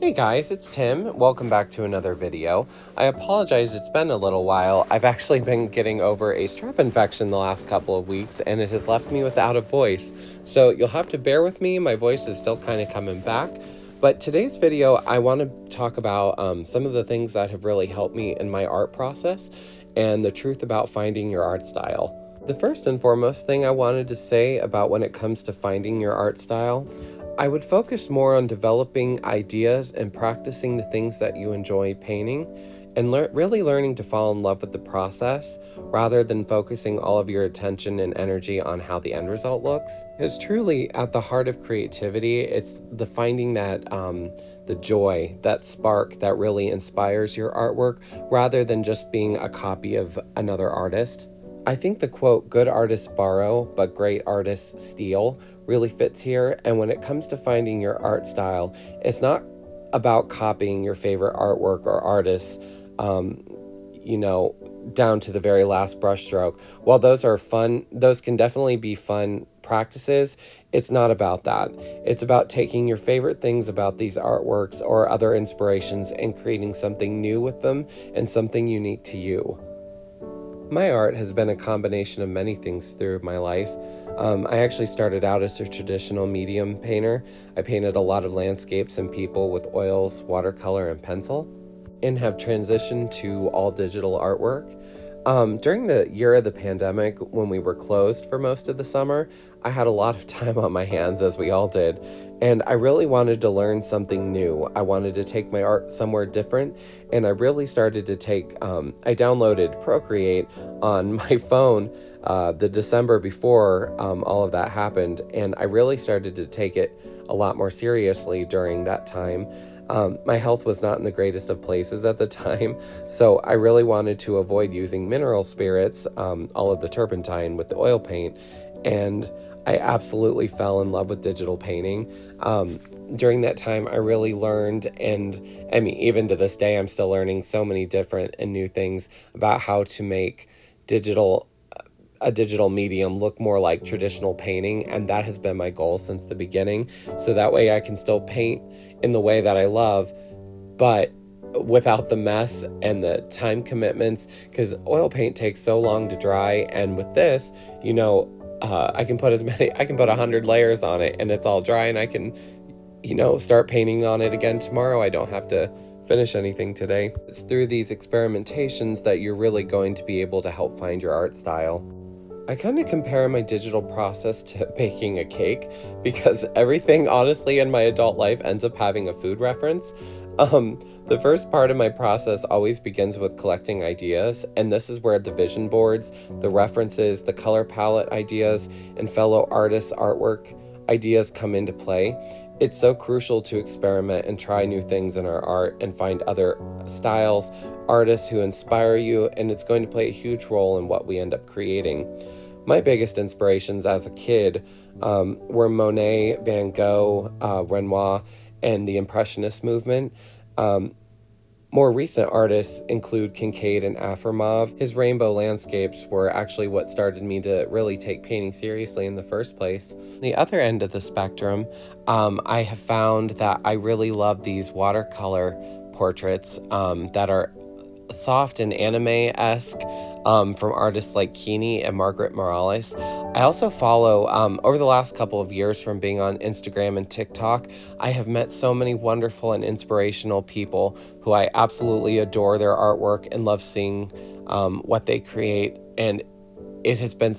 Hey guys, it's Tim. Welcome back to another video. I apologize, it's been a little while. I've actually been getting over a strep infection the last couple of weeks and it has left me without a voice. So you'll have to bear with me, my voice is still kind of coming back. But today's video, I want to talk about some of the things that have really helped me in my art process and the truth about finding your art style. The first and foremost thing I wanted to say about when it comes to finding your art style, I would focus more on developing ideas and practicing the things that you enjoy painting and really learning to fall in love with the process rather than focusing all of your attention and energy on how the end result looks. Because truly at the heart of creativity, it's the finding that the joy, that spark that really inspires your artwork rather than just being a copy of another artist. I think the quote, "good artists borrow, but great artists steal," really fits here. And when it comes to finding your art style, it's not about copying your favorite artwork or artists, down to the very last brushstroke. While those are fun, those can definitely be fun practices, it's not about that. It's about taking your favorite things about these artworks or other inspirations and creating something new with them and something unique to you. My art has been a combination of many things through my life. I actually started out as a traditional medium painter. I painted a lot of landscapes and people with oils, watercolor, and pencil, and have transitioned to all digital artwork. During the year of the pandemic, when we were closed for most of the summer, I had a lot of time on my hands, as we all did, and I really wanted to learn something new. I wanted to take my art somewhere different, and I really started to I downloaded Procreate on my phone the December before all of that happened, and I really started to take it a lot more seriously during that time. My health was not in the greatest of places at the time, so I really wanted to avoid using mineral spirits, all of the turpentine with the oil paint, and I absolutely fell in love with digital painting. During that time, I really learned, and I mean, even to this day, I'm still learning so many different and new things about how to make a digital medium look more like traditional painting, and that has been my goal since the beginning. So that way I can still paint in the way that I love, but without the mess and the time commitments, because oil paint takes so long to dry, and with this, I can put 100 layers on it and it's all dry, and I can, start painting on it again tomorrow. I don't have to finish anything today. It's through these experimentations that you're really going to be able to help find your art style. I kind of compare my digital process to baking a cake because everything, honestly, in my adult life ends up having a food reference. The first part of my process always begins with collecting ideas, and this is where the vision boards, the references, the color palette ideas, and fellow artists' artwork ideas come into play. It's so crucial to experiment and try new things in our art and find other styles, artists who inspire you, and it's going to play a huge role in what we end up creating. My biggest inspirations as a kid were Monet, Van Gogh, Renoir, and the Impressionist movement. More recent artists include Kincaid and Afromov. His rainbow landscapes were actually what started me to really take painting seriously in the first place. The other end of the spectrum, I have found that I really love these watercolor portraits that are soft and anime-esque from artists like Kini and Margaret Morales. I also follow, over the last couple of years from being on Instagram and TikTok, I have met so many wonderful and inspirational people who I absolutely adore their artwork and love seeing what they create. And it has been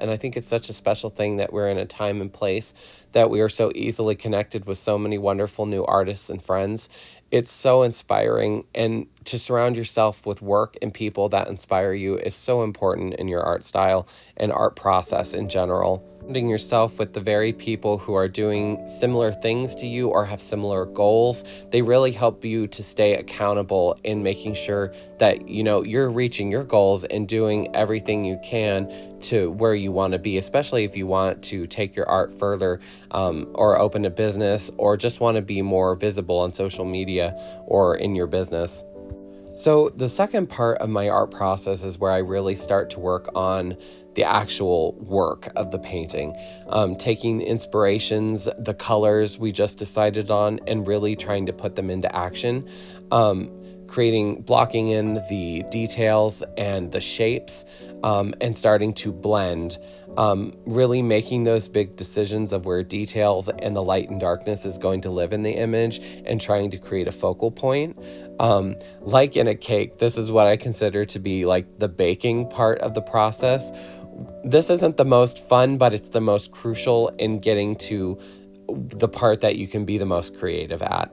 and I think it's such a special thing that we're in a time and place that we are so easily connected with so many wonderful new artists and friends. It's so inspiring, and to surround yourself with work and people that inspire you is so important in your art style and art process in general. Surrounding yourself with the very people who are doing similar things to you or have similar goals, they really help you to stay accountable in making sure that you're reaching your goals and doing everything you can to where you want to be, especially if you want to take your art further, or open a business, or just want to be more visible on social media or in your business. So the second part of my art process is where I really start to work on the actual work of the painting, taking the inspirations, the colors we just decided on, and really trying to put them into action. Blocking in the details and the shapes, and starting to blend, really making those big decisions of where details and the light and darkness is going to live in the image, and trying to create a focal point. Like in a cake, this is what I consider to be like the baking part of the process. This isn't the most fun, but it's the most crucial in getting to the part that you can be the most creative at.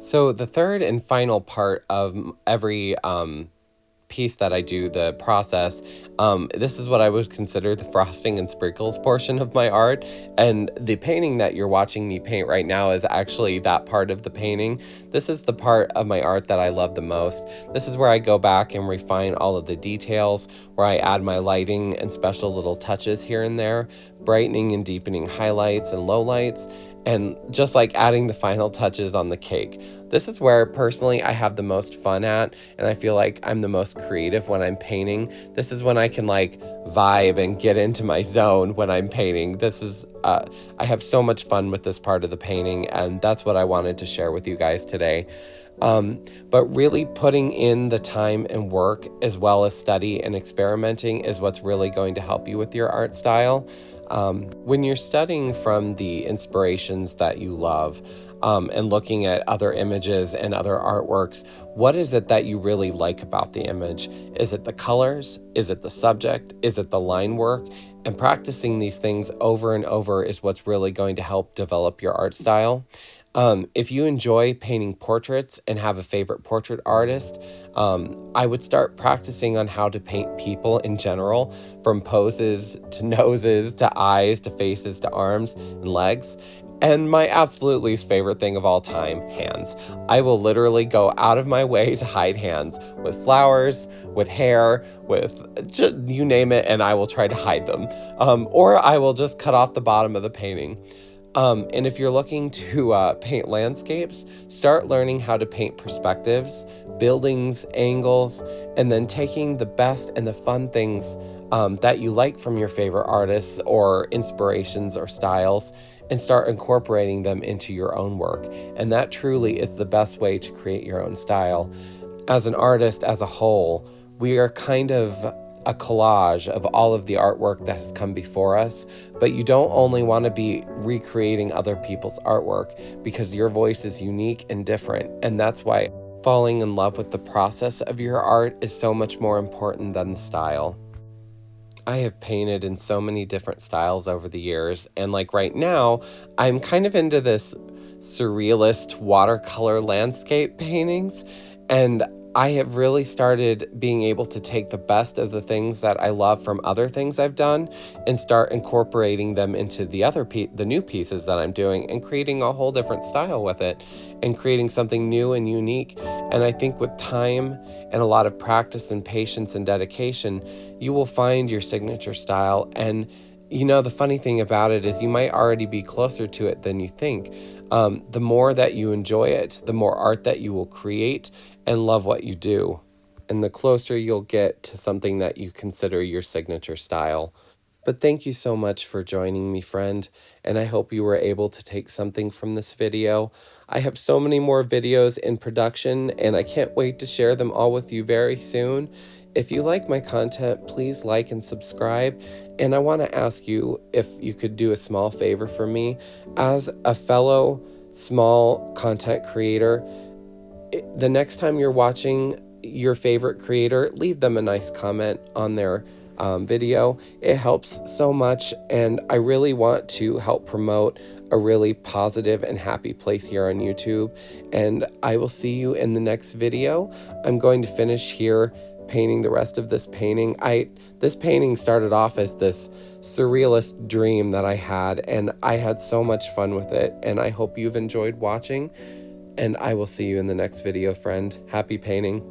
So the third and final part of every piece that I do, the process, this is what I would consider the frosting and sprinkles portion of my art. And the painting that you're watching me paint right now is actually that part of the painting. This is the part of my art that I love the most. This is where I go back and refine all of the details, where I add my lighting and special little touches here and there, brightening and deepening highlights and lowlights, and just like adding the final touches on the cake. This is where personally I have the most fun at, and I feel like I'm the most creative when I'm painting. This is when I can like vibe and get into my zone when I'm painting. I have so much fun with this part of the painting, and that's what I wanted to share with you guys today. But really putting in the time and work, as well as study and experimenting, is what's really going to help you with your art style. When you're studying from the inspirations that you love, and looking at other images and other artworks, what is it that you really like about the image? Is it the colors? Is it the subject? Is it the line work? And practicing these things over and over is what's really going to help develop your art style. If you enjoy painting portraits and have a favorite portrait artist, I would start practicing on how to paint people in general, from poses to noses to eyes to faces to arms and legs. And my absolute least favorite thing of all time, hands. I will literally go out of my way to hide hands with flowers, with hair, with you name it, and I will try to hide them. Or I will just cut off the bottom of the painting. And if you're looking to paint landscapes, start learning how to paint perspectives, buildings, angles, and then taking the best and the fun things that you like from your favorite artists or inspirations or styles, and start incorporating them into your own work. And that truly is the best way to create your own style. As an artist as a whole, we are kind of a collage of all of the artwork that has come before us, but you don't only want to be recreating other people's artwork, because your voice is unique and different. And that's why falling in love with the process of your art is so much more important than the style. I have painted in so many different styles over the years, and like right now, I'm kind of into this surrealist watercolor landscape paintings, and I have really started being able to take the best of the things that I love from other things I've done and start incorporating them into the new pieces that I'm doing, and creating a whole different style with it, and creating something new and unique. And I think with time and a lot of practice and patience and dedication, you will find your signature style. And you know, the funny thing about it is you might already be closer to it than you think. The more that you enjoy it, the more art that you will create and love what you do, and the closer you'll get to something that you consider your signature style. But thank you so much for joining me, friend, and I hope you were able to take something from this video. I have so many more videos in production, and I can't wait to share them all with you very soon. If you like my content, please like and subscribe. And I want to ask you if you could do a small favor for me. As a fellow small content creator, the next time you're watching your favorite creator, leave them a nice comment on their video. It helps so much, and I really want to help promote a really positive and happy place here on YouTube. And I will see you in the next video. I'm going to finish here painting the rest of this painting. This painting started off as this surrealist dream that I had, and I had so much fun with it, and I hope you've enjoyed watching. And I will see you in the next video, friend. Happy painting.